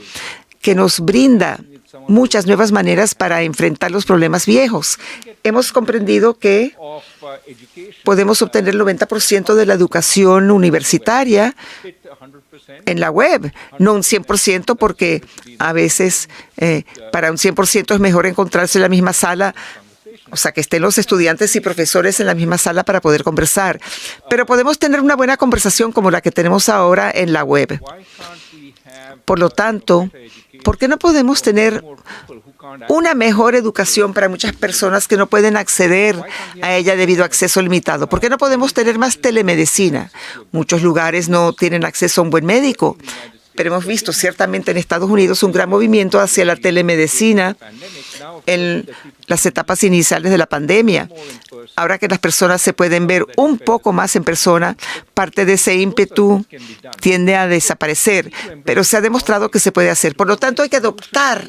que nos brinda muchas nuevas maneras para enfrentar los problemas viejos. Hemos comprendido que podemos obtener el 90% de la educación universitaria en la web, no un 100%, porque a veces para un 100% es mejor encontrarse en la misma sala, o sea, que estén los estudiantes y profesores en la misma sala para poder conversar. Pero podemos tener una buena conversación como la que tenemos ahora en la web. Por lo tanto, ¿por qué no podemos tener una mejor educación para muchas personas que no pueden acceder a ella debido a acceso limitado? ¿Por qué no podemos tener más telemedicina? Muchos lugares no tienen acceso a un buen médico, pero hemos visto ciertamente en Estados Unidos un gran movimiento hacia la telemedicina en las etapas iniciales de la pandemia. Ahora que las personas se pueden ver un poco más en persona, parte de ese ímpetu tiende a desaparecer, pero se ha demostrado que se puede hacer. Por lo tanto, hay que adoptar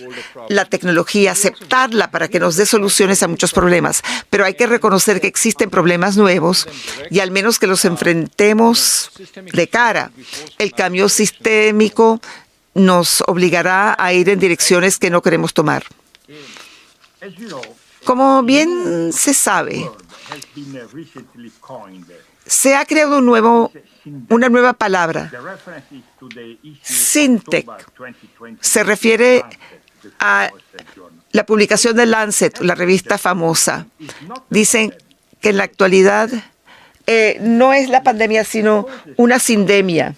la tecnología, aceptarla para que nos dé soluciones a muchos problemas, pero hay que reconocer que existen problemas nuevos y al menos que los enfrentemos de cara. El cambio sistémico nos obligará a ir en direcciones que no queremos tomar. Como bien se sabe, se ha creado una nueva palabra, SynTech. Se refiere a la publicación de Lancet, la revista famosa. Dicen que en la actualidad no es la pandemia, sino una sindemia.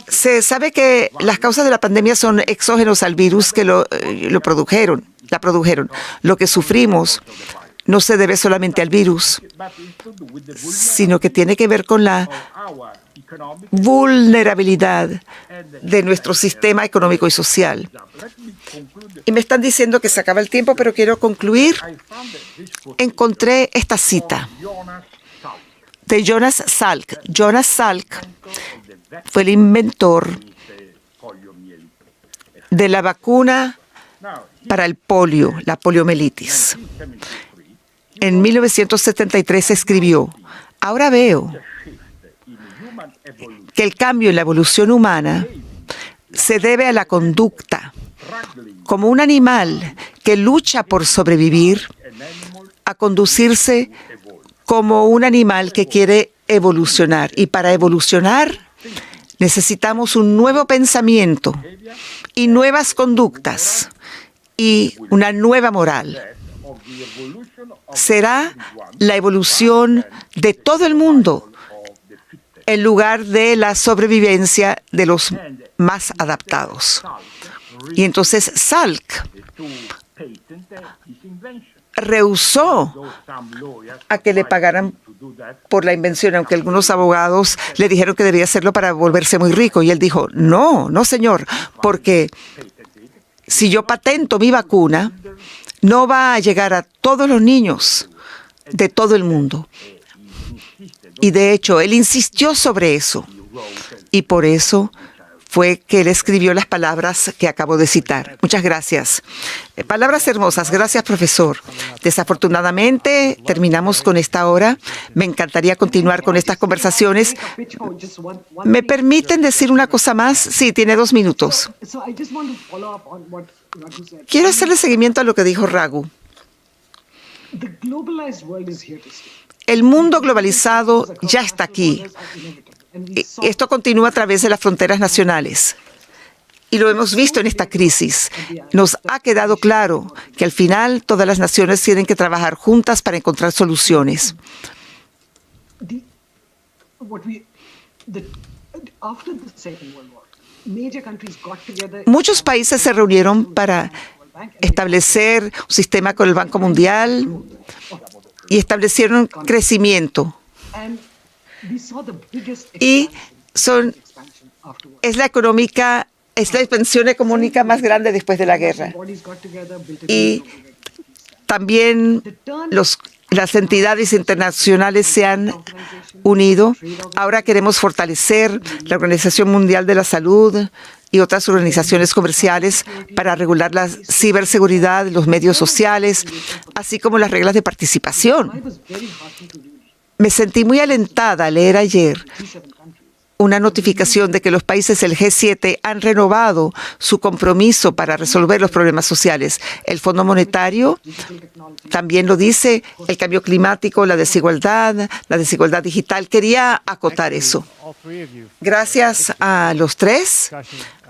Se sabe que las causas de la pandemia son exógenos al virus que la produjeron. Lo que sufrimos no se debe solamente al virus, sino que tiene que ver con la vulnerabilidad de nuestro sistema económico y social. Y me están diciendo que se acaba el tiempo, pero quiero concluir. Encontré esta cita de Jonas Salk. Jonas Salk fue el inventor de la vacuna para el polio, la poliomielitis. En 1973 escribió: ahora veo que el cambio en la evolución humana se debe a la conducta, como un animal que lucha por sobrevivir, a conducirse como un animal que quiere evolucionar. Y para evolucionar necesitamos un nuevo pensamiento y nuevas conductas y una nueva moral. Será la evolución de todo el mundo en lugar de la sobrevivencia de los más adaptados. Y entonces Salk rehusó a que le pagaran por la invención, aunque algunos abogados le dijeron que debía hacerlo para volverse muy rico. Y él dijo: no, señor, porque si yo patento mi vacuna, no va a llegar a todos los niños de todo el mundo. Y de hecho, él insistió sobre eso. Y por eso fue que él escribió las palabras que acabo de citar. Muchas gracias. Palabras hermosas. Gracias, profesor. Desafortunadamente, terminamos con esta hora. Me encantaría continuar con estas conversaciones. ¿Me permiten decir una cosa más? Sí, tiene 2 minutos. Quiero hacerle seguimiento a lo que dijo Raghu. El mundo globalizado ya está aquí. Esto continúa a través de las fronteras nacionales. Y lo hemos visto en esta crisis. Nos ha quedado claro que al final todas las naciones tienen que trabajar juntas para encontrar soluciones. Muchos países se reunieron para establecer un sistema con el Banco Mundial y establecieron crecimiento. Y es la expansión económica más grande después de la guerra. Y también las entidades internacionales se han unido. Ahora queremos fortalecer la Organización Mundial de la Salud y otras organizaciones comerciales para regular la ciberseguridad, los medios sociales, así como las reglas de participación. Me sentí muy alentada al leer ayer una notificación de que los países del G7 han renovado su compromiso para resolver los problemas sociales. El Fondo Monetario también lo dice, el cambio climático, la desigualdad digital. Quería acotar eso. Gracias a los tres.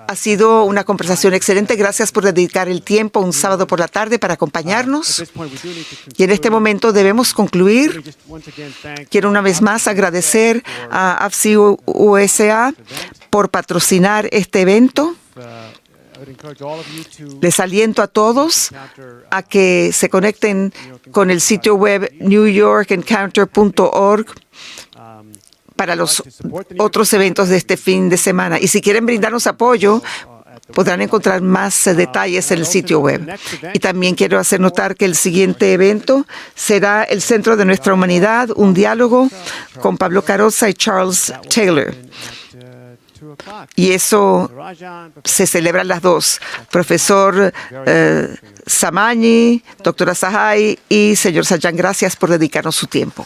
Ha sido una conversación excelente. Gracias por dedicar el tiempo un sábado por la tarde para acompañarnos. Y en este momento debemos concluir. Quiero una vez más agradecer a AFCI-USA por patrocinar este evento. Les aliento a todos a que se conecten con el sitio web newyorkencounter.org para los otros eventos de este fin de semana. Y si quieren brindarnos apoyo, podrán encontrar más detalles en el sitio web. Y también quiero hacer notar que el siguiente evento será el Centro de Nuestra Humanidad, un diálogo con Pablo Carosa y Charles Taylor. Y eso se celebra a las 2. Profesor Samani, doctora Sahai y señor Sajan, gracias por dedicarnos su tiempo.